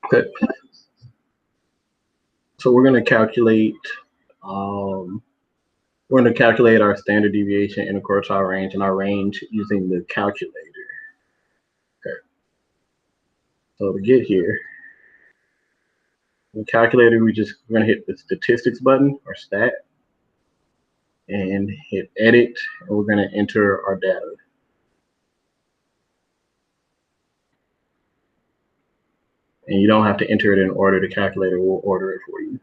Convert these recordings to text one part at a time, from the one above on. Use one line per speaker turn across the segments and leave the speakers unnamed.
Okay. So we're going to calculate our standard deviation, interquartile range, and our range using the calculator. Okay. So to get here, the calculator, we're going to hit the statistics button or stat and hit edit, and we're going to enter our data. And you don't have to enter it in order. The calculator will order it for you.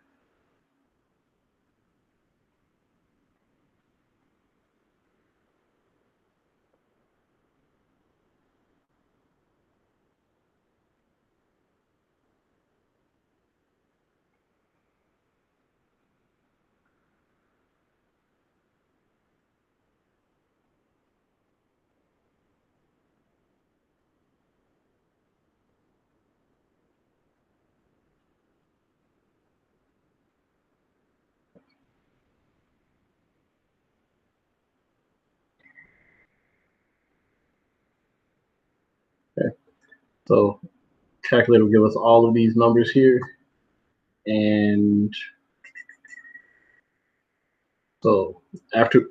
Okay. So calculator will give us all of these numbers here. And so after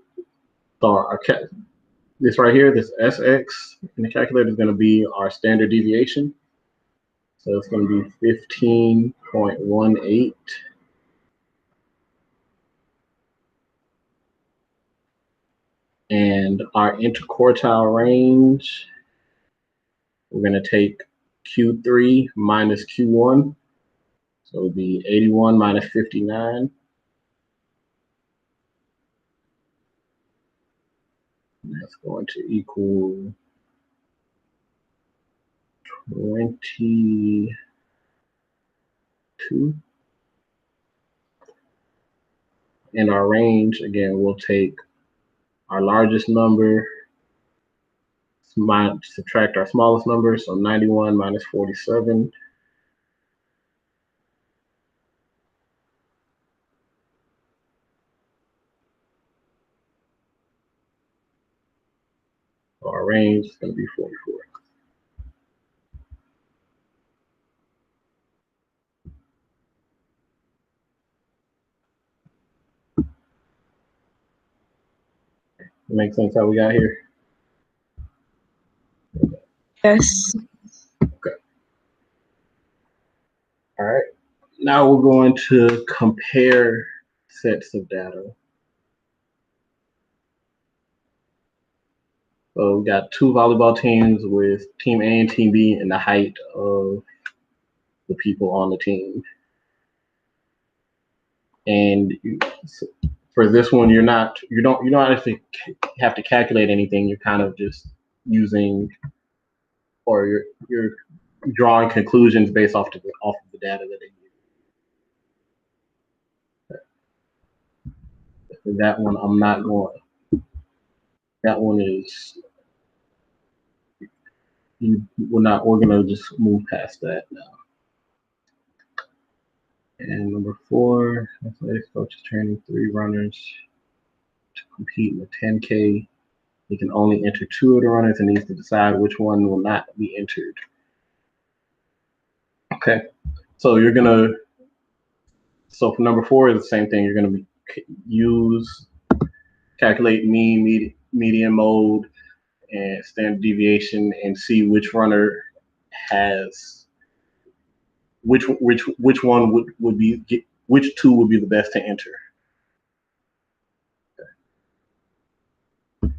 this right here, this SX in the calculator is going to be our standard deviation. So it's going to be 15.18. And our interquartile range, we're going to take Q3 minus Q1. So it would be 81 minus 59. And that's going to equal 22. And our range, again, we'll take our largest number, subtract our smallest number, so 91 minus 47. So our range is going to be 44. Make sense how we got here?
Yes.
Okay. All right. Now we're going to compare sets of data. So we got two volleyball teams with team A and team B and the height of the people on the team. And for this one, you don't actually have to calculate anything. You're kind of just using, or you're drawing conclusions based off of the data that they give. That one I'm not going. That one is we're gonna just move past that now. And number 4, athletics coach is training 3 runners to compete in the 10K. He can only enter 2 of the runners and needs to decide which one will not be entered. Okay, so so for number 4 is the same thing. You're gonna calculate mean, median, mode, and standard deviation, and see which runner has which one would be which 2 would be the best to enter. All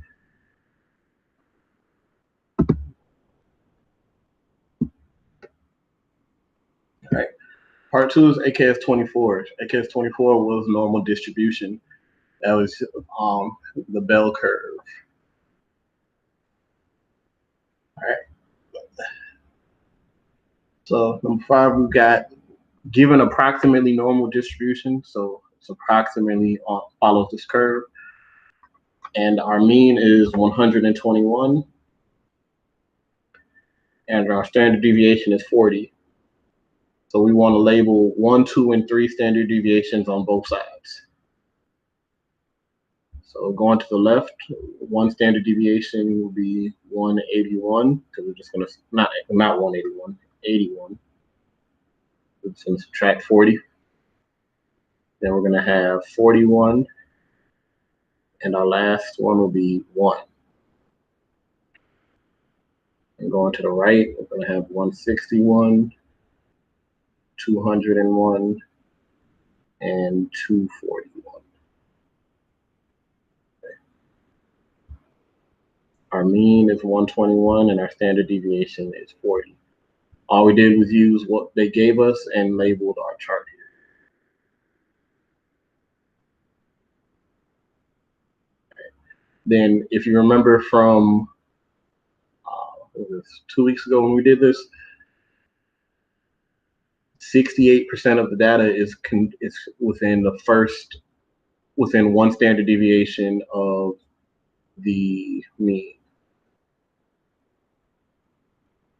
right. Part 2 is AKS24. AKS24 was normal distribution. That was the bell curve. All right. So number 5, we've got given approximately normal distribution. So it's approximately follows this curve. And our mean is 121. And our standard deviation is 40. So we want to label 1, 2, and 3 standard deviations on both sides. So going to the left, 1 standard deviation will be 181, because we're just going to, not 181, 81. it's going to subtract 40. Then we're going to have 41. And our last one will be 1. And going to the right, we're going to have 161, 201, and 241. Okay. Our mean is 121, and our standard deviation is 40. All we did was use what they gave us and labeled our chart here. Then if you remember from 2 weeks ago when we did this, 68% of the data is within one standard deviation of the mean.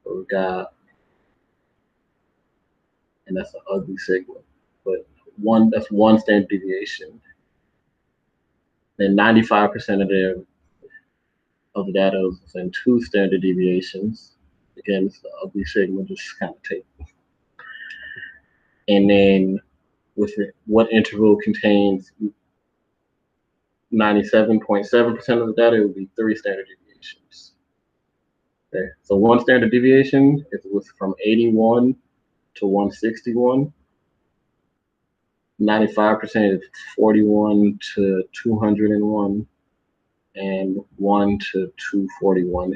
So we've got, and that's an ugly sigma, but that's one standard deviation. Then 95% of the data is within 2 standard deviations. Again, it's the ugly sigma, just kind of take. And then with what interval contains 97.7% of the data, it would be 3 standard deviations. Okay, so one standard deviation is from 81 to 161. 95% is 41 to 201, and 1 to 241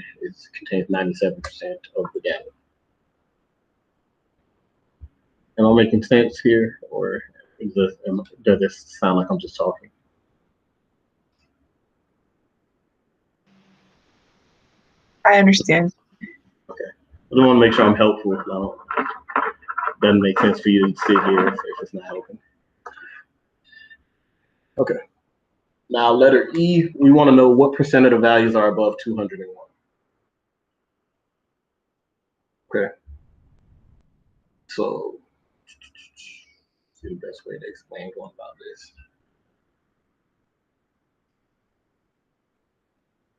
contains 97% of the data. Am I making sense here, or does this sound like I'm just talking?
I understand.
Okay. I just want to make sure I'm helpful. No, doesn't make sense for you to sit here if it's not helping. Okay. Now, letter E, we want to know what percent of the values are above 201. Okay. So, see the best way to explain going about this.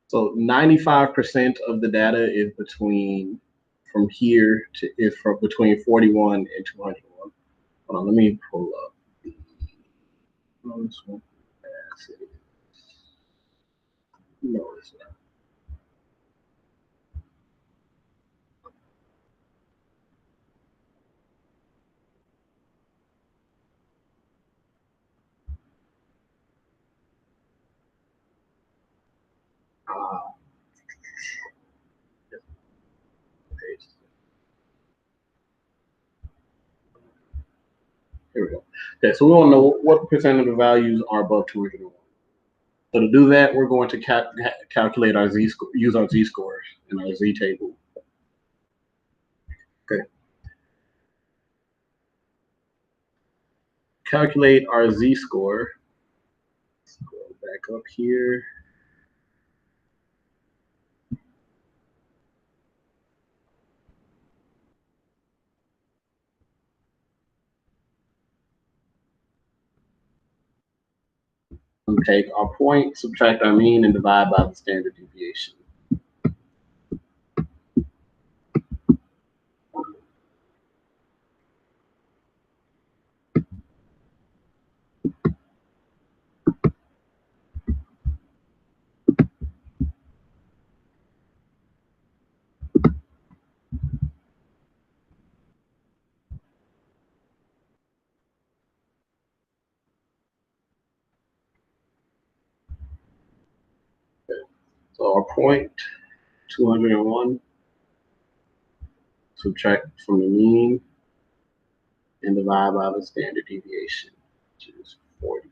So 95% of the data is between 41 and 201. Hold on, let me pull up this one. No, it's not. Here we go. Okay, so we want to know what percent of the values are above 201. So to do that, we're going to calculate our z-score, use our z-score in our z table. Okay. Calculate our z-score. Let's go back up here. And take our point, subtract our mean, and divide by the standard deviation. So our point, 201, subtract from the mean, and divide by the standard deviation, which is 40.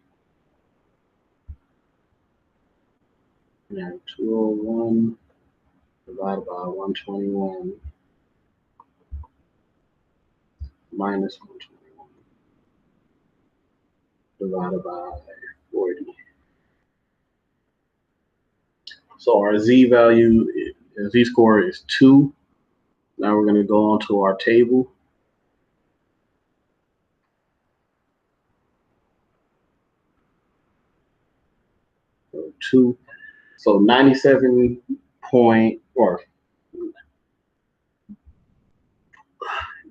Now 201 divided by 121 minus 121 divided by 40. So our z-score is 2. Now we're going to go on to our table. So 2. So 97 point, or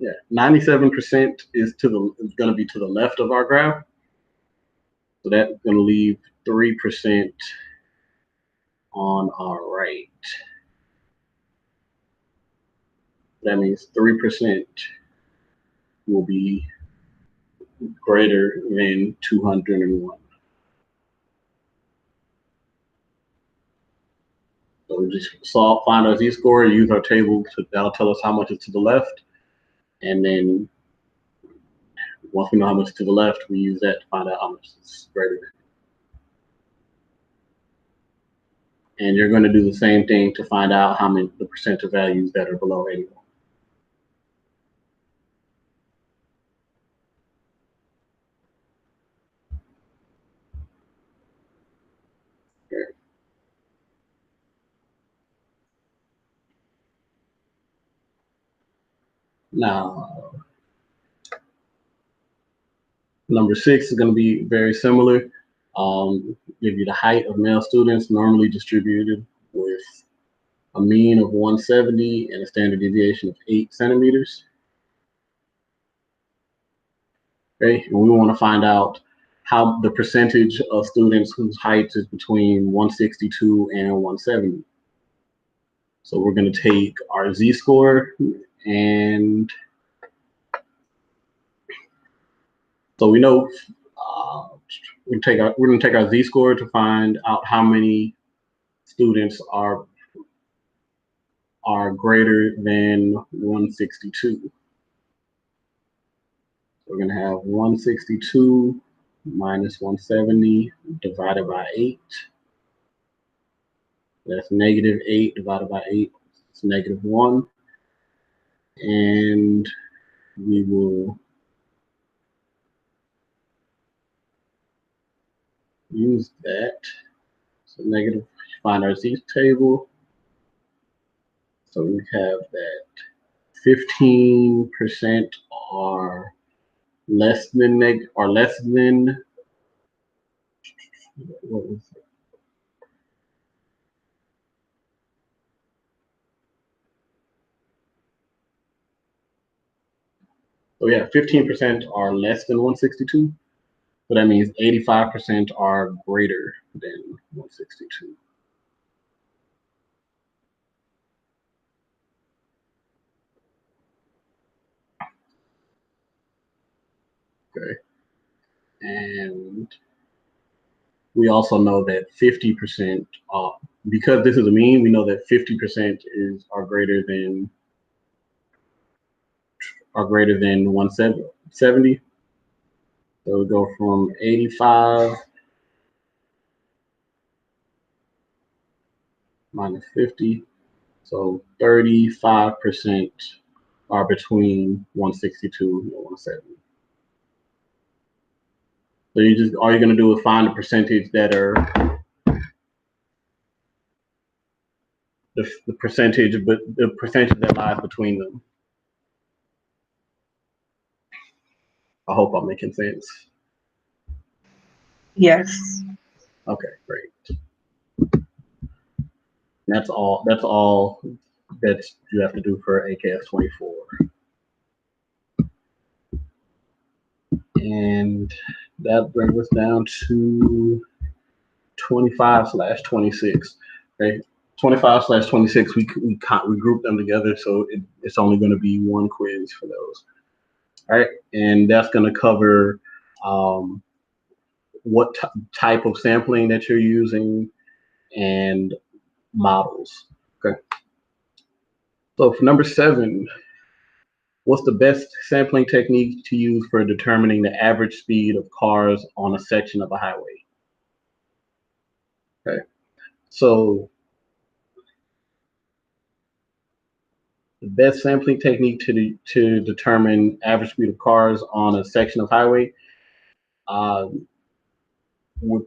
Yeah, 97% is going to be to the left of our graph. So that's going to leave 3% on our right. That means 3% will be greater than 201. So we just find our z-score, use our table, that'll tell us how much is to the left. And then once we know how much is to the left, we use that to find out how much is greater than. And you're going to do the same thing to find out how many the percent of values that are below 81. Okay. Now, number 6 is going to be very similar. Give you the height of male students normally distributed with a mean of 170 and a standard deviation of 8 centimeters. Okay, and we want to find out how the percentage of students whose height is between 162 and 170. So we're going to take our z-score, and so we know we're going to take our z-score to find out how many students are greater than 162. We're going to have 162 minus 170 divided by 8. That's negative 8 divided by 8. It's negative 1. And we will use that. So negative, find our z table. So we have that 15% are less than what was it? So yeah, 15% are less than 162. So that means 85% are greater than 162. Okay. And we also know that 50%, because this is a mean, we know that 50% are greater than 170. So we go from 85 minus 50. So 35% are between 162 and 170. So all you're gonna do is find the percentage that are the percentage that lies between them. I hope I'm making sense.
Yes.
Okay, great. That's all that you have to do for AKS 24. And that brings us down to 25/26. Okay, 25/26. We group them together, so it's only going to be one quiz for those. All right, and that's going to cover what type of sampling that you're using and models. Okay. So for number 7, what's the best sampling technique to use for determining the average speed of cars on a section of a highway? Okay. So the best sampling technique to determine average speed of cars on a section of highway will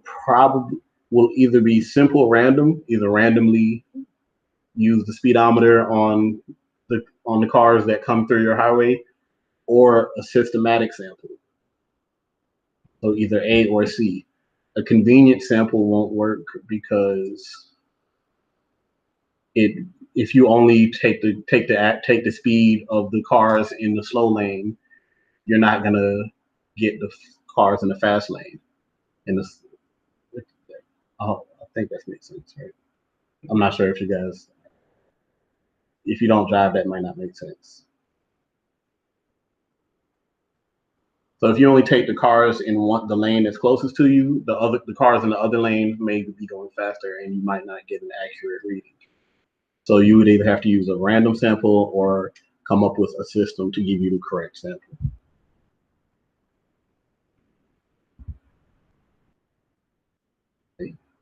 either be simple random, either randomly use the speedometer on the cars that come through your highway, or a systematic sample. So either A or C. A convenient sample won't work because it if you only take the speed of the cars in the slow lane, you're not gonna get the cars in the fast lane. In the oh, I think that makes sense, right? I'm not sure if you guys, if you don't drive, that might not make sense. So if you only take the cars in the lane that's closest to you, the cars in the other lane may be going faster, and you might not get an accurate reading. So you would either have to use a random sample or come up with a system to give you the correct sample.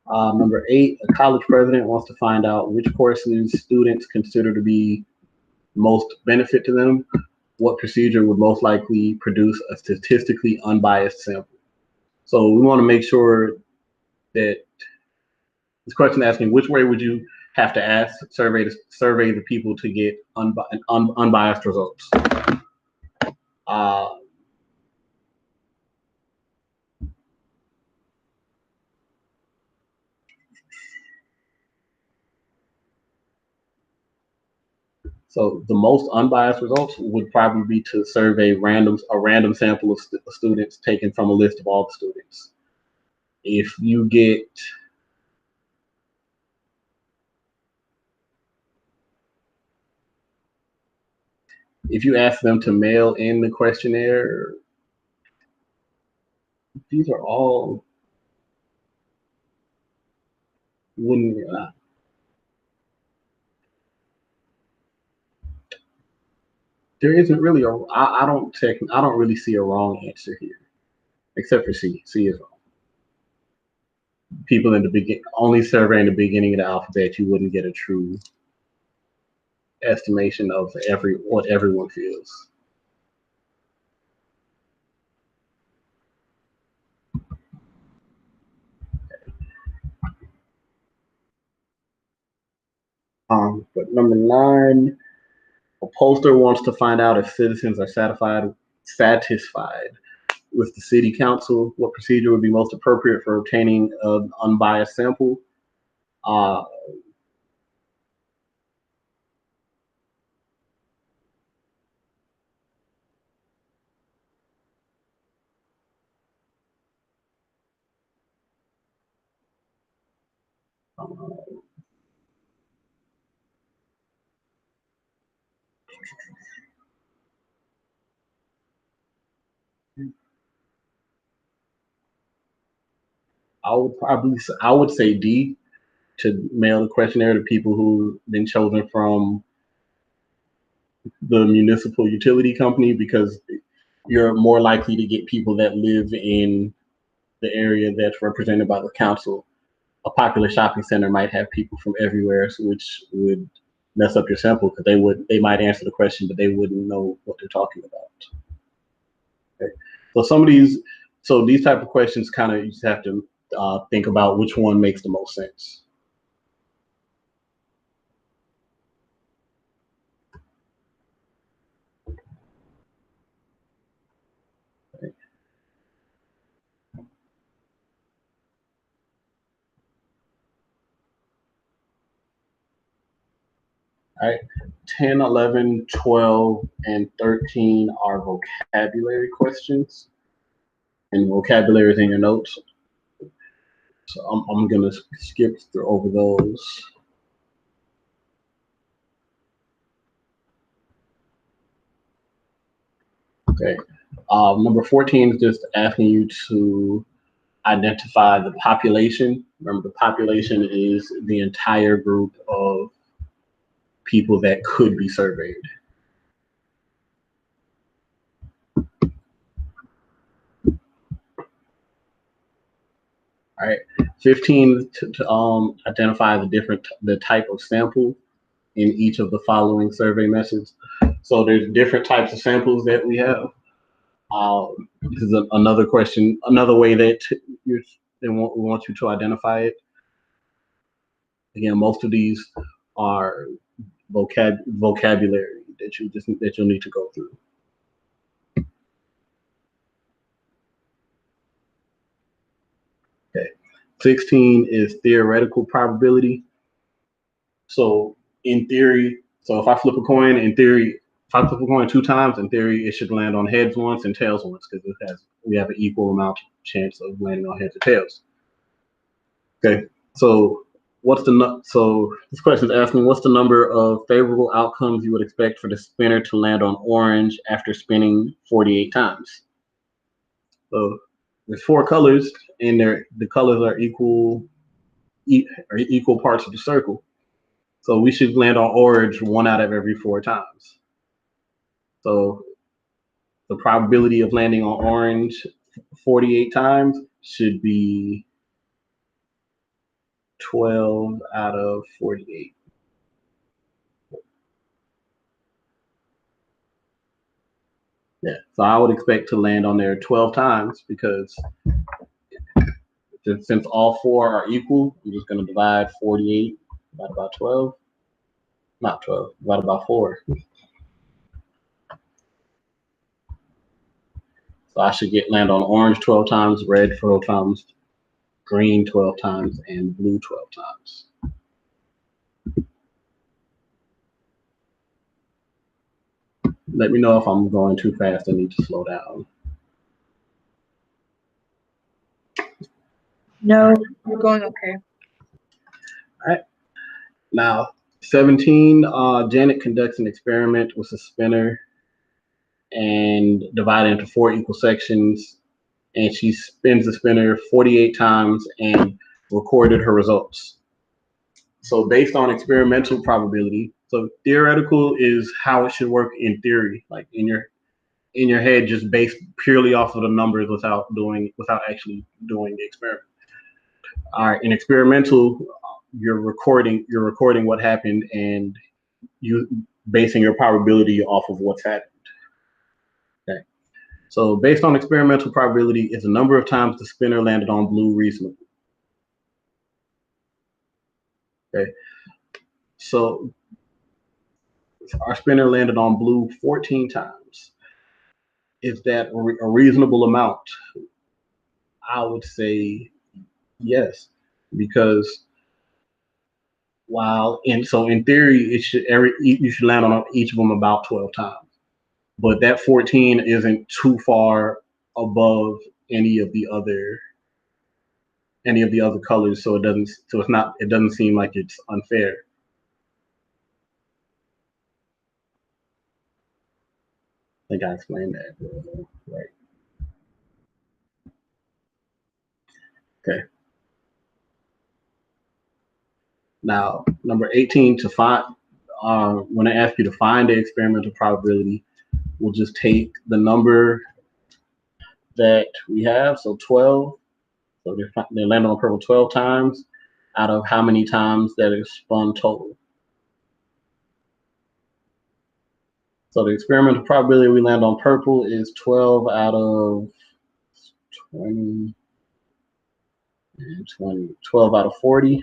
Number 8, a college president wants to find out which courses students consider to be most benefit to them. What procedure would most likely produce a statistically unbiased sample? So we want to make sure that this question asking which way would you have to survey the people to get unbiased results. So the most unbiased results would probably be to survey a random sample of students taken from a list of all the students. If you ask them to mail in the questionnaire, these are all wouldn't. There isn't really I don't really see a wrong answer here, except for C. C is wrong. People in the beginning, only surveying the beginning of the alphabet, you wouldn't get a true estimation of what everyone feels. But number 9, a pollster wants to find out if citizens are satisfied with the city council. What procedure would be most appropriate for obtaining an unbiased sample? I would say D, to mail the questionnaire to people who've been chosen from the municipal utility company, because you're more likely to get people that live in the area that's represented by the council. A popular shopping center might have people from everywhere, which would mess up your sample because they might answer the question, but they wouldn't know what they're talking about. Okay. So these type of questions kind of you just have to think about which one makes the most sense. Okay. All right, 10, 11, 12, and 13 are vocabulary questions, and vocabulary is in your notes. So I'm gonna skip through over those. Okay. Number 14 is just asking you to identify the population. Remember, the population is the entire group of people that could be surveyed. All right. 15 to identify the type of sample in each of the following survey methods. So there's different types of samples that we have. This is another question, another way that we want you to identify it. Again, most of these are vocabulary that you'll need to go through. Okay. 16 is theoretical probability. So in theory, so if I flip a coin, in theory, if I flip a coin 2 times, in theory, it should land on heads once and tails once because we have an equal amount chance of landing on heads or tails. Okay, so so this question is asking what's the number of favorable outcomes you would expect for the spinner to land on orange after spinning 48 times. So there's 4 colors, and the colors are equal parts of the circle. So we should land on orange 1 out of every 4 times. So the probability of landing on orange 48 times should be 12 out of 48. Yeah, so I would expect to land on there 12 times because since all 4 are equal, I'm just going to divide 48 by 12. Not 12, divided by 4. So I should land on orange 12 times, red 12 times, green 12 times, and blue 12 times. Let me know if I'm going too fast and need to slow down.
No, you're going okay.
All right. Now, 17, Janet conducts an experiment with a spinner and divided into 4 equal sections, and she spins the spinner 48 times and recorded her results. So based on experimental probability, so theoretical is how it should work in theory, like in your head, just based purely off of the numbers without actually doing the experiment. All right, in experimental, you're recording what happened and you basing your probability off of what's happened. Okay. So based on experimental probability is the number of times the spinner landed on blue reasonable. Okay. So our spinner landed on blue 14 times. Is that a reasonable amount? I would say yes, because in theory you should land on each of them about 12 times, but that 14 isn't too far above any of the other colors, so it doesn't seem like it's unfair. I think I explained that right. Okay. Now, number 18, to find, when I ask you to find the experimental probability, we'll just take the number that we have, so 12. So they landed on purple 12 times out of how many times that is spun total. So the experimental probability we land on purple is 12 out of 20 and 20, 12 out of 40.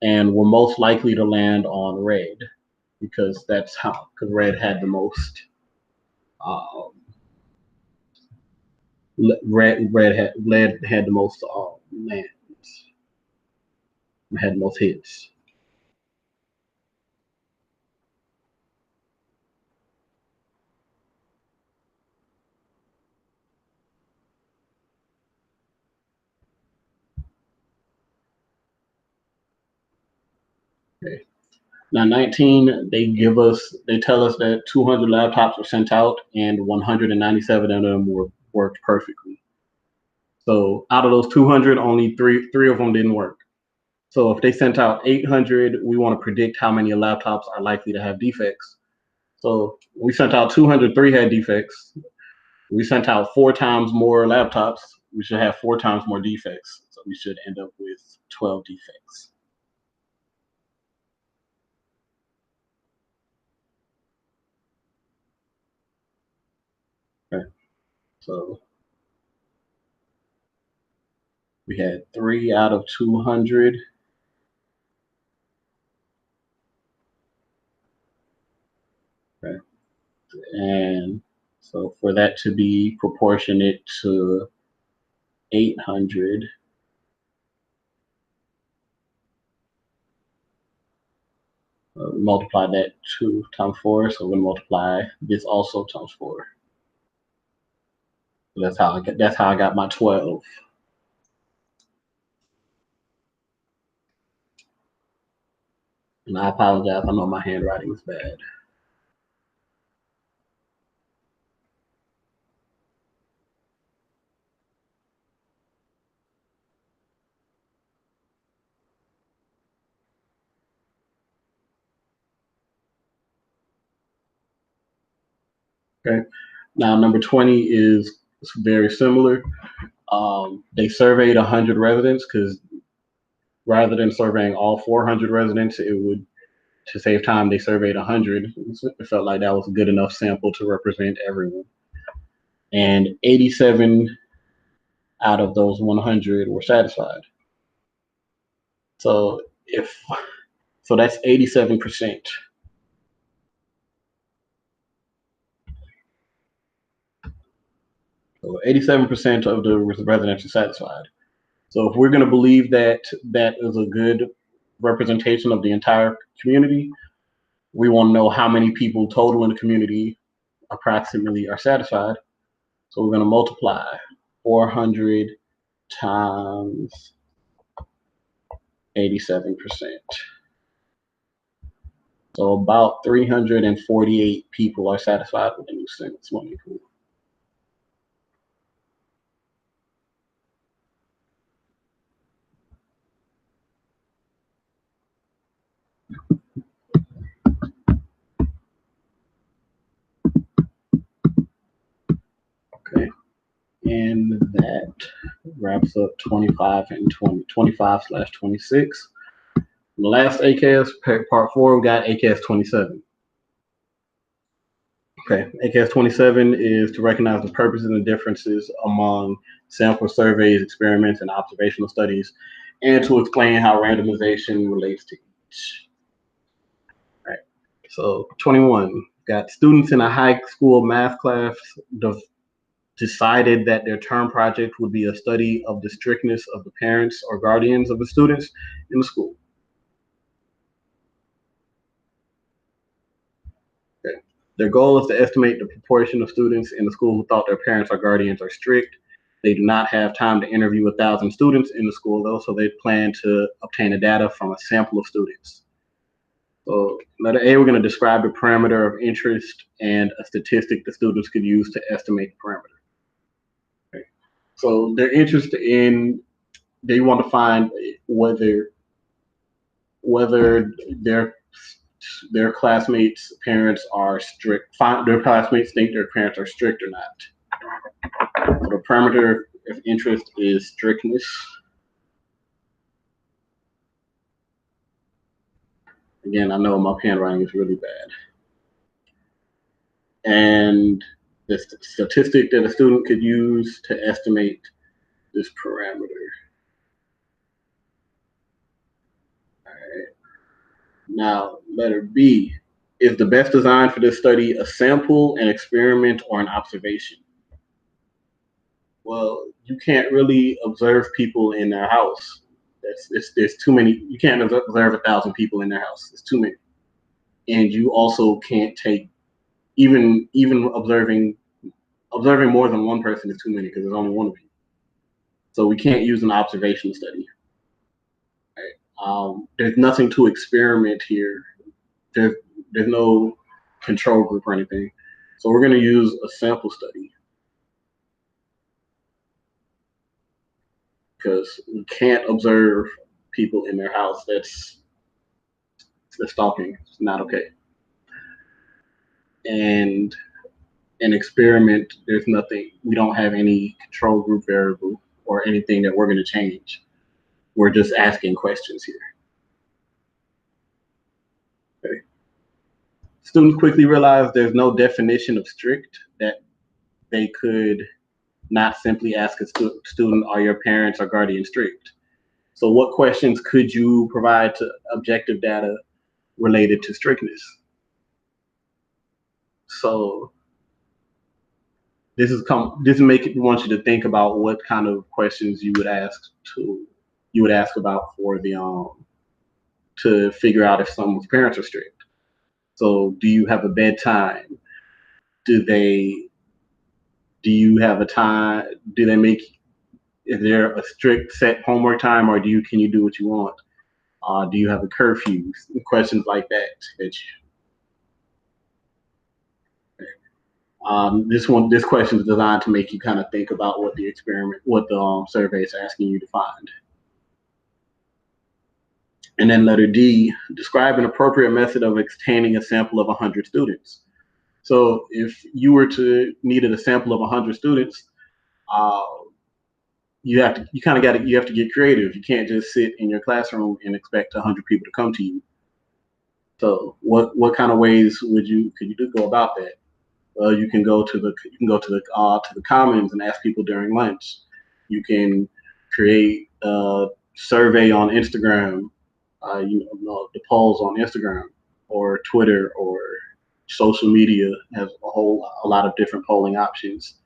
And we're most likely to land on red because red had the most. Red had the most lands. Had the most hits. Okay. Now 19, they tell us that 200 laptops were sent out and 197 of them worked perfectly. So out of those 200, only three of them didn't work. So if they sent out 800, we want to predict how many laptops are likely to have defects. So we sent out 200, 3 had defects. We sent out 4 times more laptops. We should have 4 times more defects. So we should end up with 12 defects. Okay. So we had 3 out of 200. Okay. And so for that to be proportionate to 800, multiply that 2 times 4, so we're gonna multiply this also times 4. So that's how I got my 12. And I apologize, I know my handwriting is bad. Okay. Now number 20 is very similar. They surveyed 100 residents because rather than surveying all 400 residents, it would, to save time, they surveyed 100. It felt like that was a good enough sample to represent everyone. And 87 out of those 100 were satisfied. So that's 87%. So 87% of the residents are satisfied. So if we're going to believe that that is a good representation of the entire community, we want to know how many people total in the community approximately are satisfied. So we're going to multiply 400 times 87%. So about 348 people are satisfied with the new swimming pool. Okay. And that wraps up 25 and 20, 25/26. The last AKS, part 4, we got AKS 27. Okay, AKS 27 is to recognize the purposes and the differences among sample surveys, experiments, and observational studies, and to explain how randomization relates to each. All right, so 21, got students in a high school math class decided that their term project would be a study of the strictness of the parents or guardians of the students in the school. Okay. Their goal is to estimate the proportion of students in the school who thought their parents or guardians are strict. They do not have time to interview 1,000 students in the school, though, so they plan to obtain the data from a sample of students. So, letter A, we're going to describe the parameter of interest and a statistic the students could use to estimate the parameter. Okay. So, their interest in, they want to find whether their classmates' parents are strict. Their classmates think their parents are strict or not. So the parameter of interest is strictness. Again, I know my handwriting is really bad. And the statistic that a student could use to estimate this parameter. All right. Now, letter B. Is the best design for this study a sample, an experiment, or an observation? Well, you can't really observe people in their house. There's too many. You can't observe 1,000 people in their house. It's too many. And you also can't take even observing more than one person is too many because there's only one of you. So we can't use an observation study. Right? There's nothing to experiment here. There's no control group or anything. So we're going to use a sample study because we can't observe people in their house. That's stalking. It's not okay. And an experiment, there's nothing. We don't have any control group variable or anything that we're going to change. We're just asking questions here. Okay. Students quickly realize there's no definition of strict, that they could not simply ask a student, are your parents or guardian strict? So what questions could you provide to objective data related to strictness? So this is want you to think about what kind of questions you would ask about for the to figure out if someone's parents are strict. So do you have a bedtime? Do you have a time? Do they make, is there a strict set homework time, or can you do what you want? Do you have a curfew? Questions like that. This question is designed to make you kind of think about what the survey is asking you to find. And then letter D, describe an appropriate method of obtaining a sample of 100 students. So if you were to needed a sample of 100 students, you have to get creative. You can't just sit in your classroom and expect 100 people to come to you. So what kind of ways could you go about that? Well, you can go to the commons and ask people during lunch. You can create a survey on Instagram, the polls on Instagram or Twitter or social media has a lot of different polling options.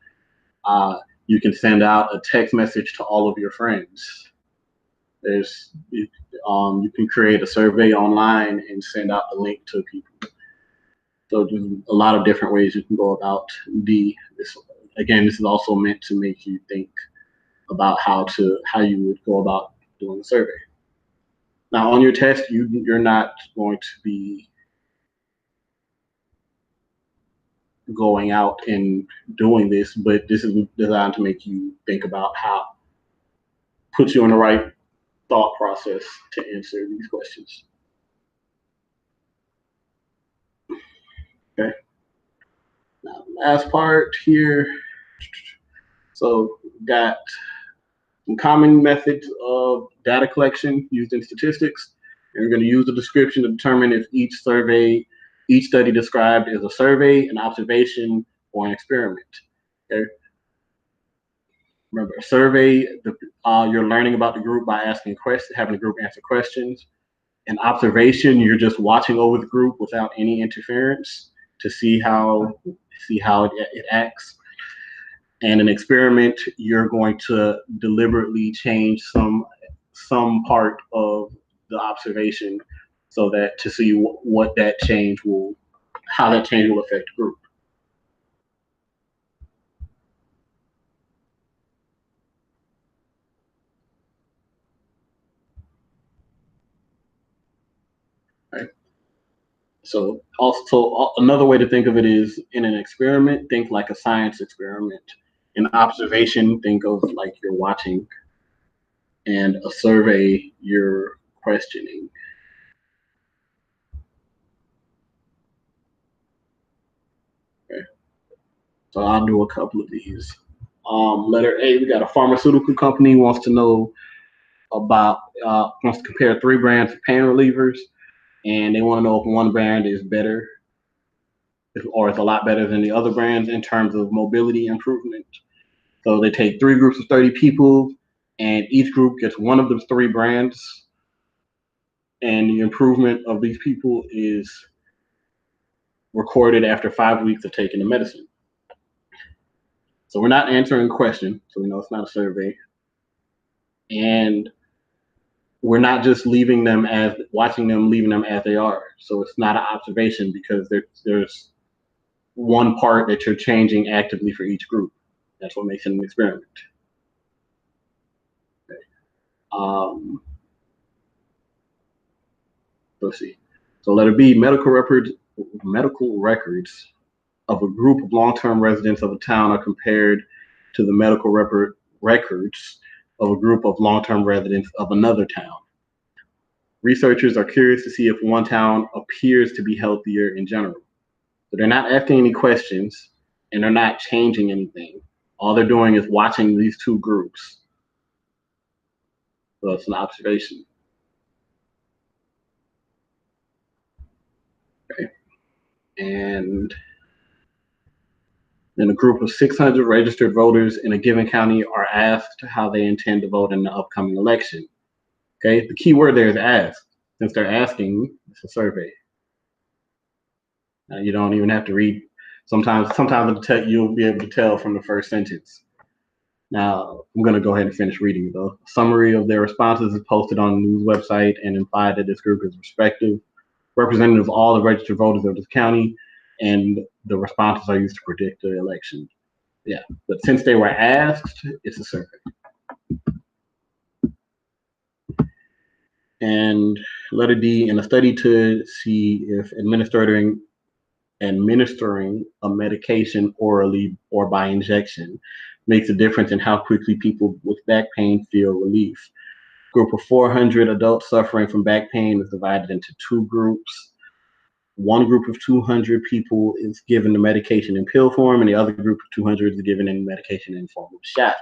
You can send out a text message to all of your friends. You can create a survey online and send out the link to people. So there's a lot of different ways you can go about this. Again, this is also meant to make you think about how you would go about doing a survey. Now, on your test, you're not going to be going out and doing this, but this is designed to make you think about put you in the right thought process to answer these questions. Okay. Now, last part here. So, got some common methods of data collection used in statistics. And we're going to use the description to determine if each study described is a survey, an observation, or an experiment. Okay. Remember, a survey, you're learning about the group by asking questions, having the group answer questions. An observation, you're just watching over the group without any interference to see how it acts. And an experiment, you're going to deliberately change some part of the observation so that to see how that change will affect the group. Right. So also another way to think of it is in an experiment, think like a science experiment. In observation, think of like you're watching, and a survey, you're questioning. Okay. So I'll do a couple of these. Letter A, we got a pharmaceutical company wants to compare 3 brands of pain relievers, and they want to know if one brand is better or it's a lot better than the other brands in terms of mobility improvement. So they take 3 groups of 30 people, and each group gets one of the 3 brands, and the improvement of these people is recorded after 5 weeks of taking the medicine. So we're not answering a question, so we know it's not a survey. And we're not just leaving them as they are. So it's not an observation because there's one part that you're changing actively for each group. That's what makes it an experiment. Okay. Let's see. So letter B, medical records of a group of long-term residents of a town are compared to the medical records of a group of long-term residents of another town. Researchers are curious to see if one town appears to be healthier in general. So they're not asking any questions and they're not changing anything. All they're doing is watching these 2 groups. So it's an observation. Okay. And then a group of 600 registered voters in a given county are asked how they intend to vote in the upcoming election. Okay, the key word there is asked. Since they're asking, it's a survey. You don't even have to read. Sometimes you'll be able to tell from the first sentence. Now, I'm going to go ahead and finish reading it, though. A summary of their responses is posted on the news website and implied that this group is representative of all the registered voters of this county, and the responses are used to predict the election. Yeah, but since they were asked, it's a survey. And letter D, in a study to see if administering a medication orally or by injection makes a difference in how quickly people with back pain feel relief. Group of 400 adults suffering from back pain is divided into two groups. One group of 200 people is given the medication in pill form, and the other group of 200 is given in medication in form of shot.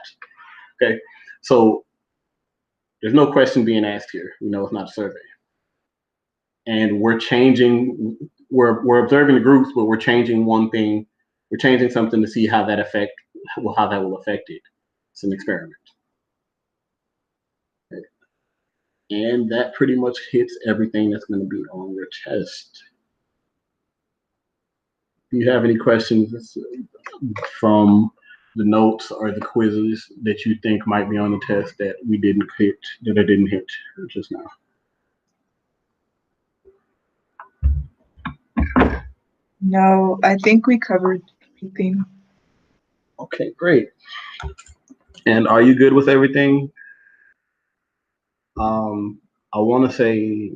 Okay, so there's no question being asked here. We know it's not a survey. And we're observing the groups, but we're changing one thing. We're changing something to see how that will affect it. It's an experiment. Okay. And that pretty much hits everything that's going to be on your test. Do you have any questions from the notes or the quizzes that you think might be on the test that I didn't hit just now?
No, I think we covered everything.
Okay, great. And are you good with everything? I want to say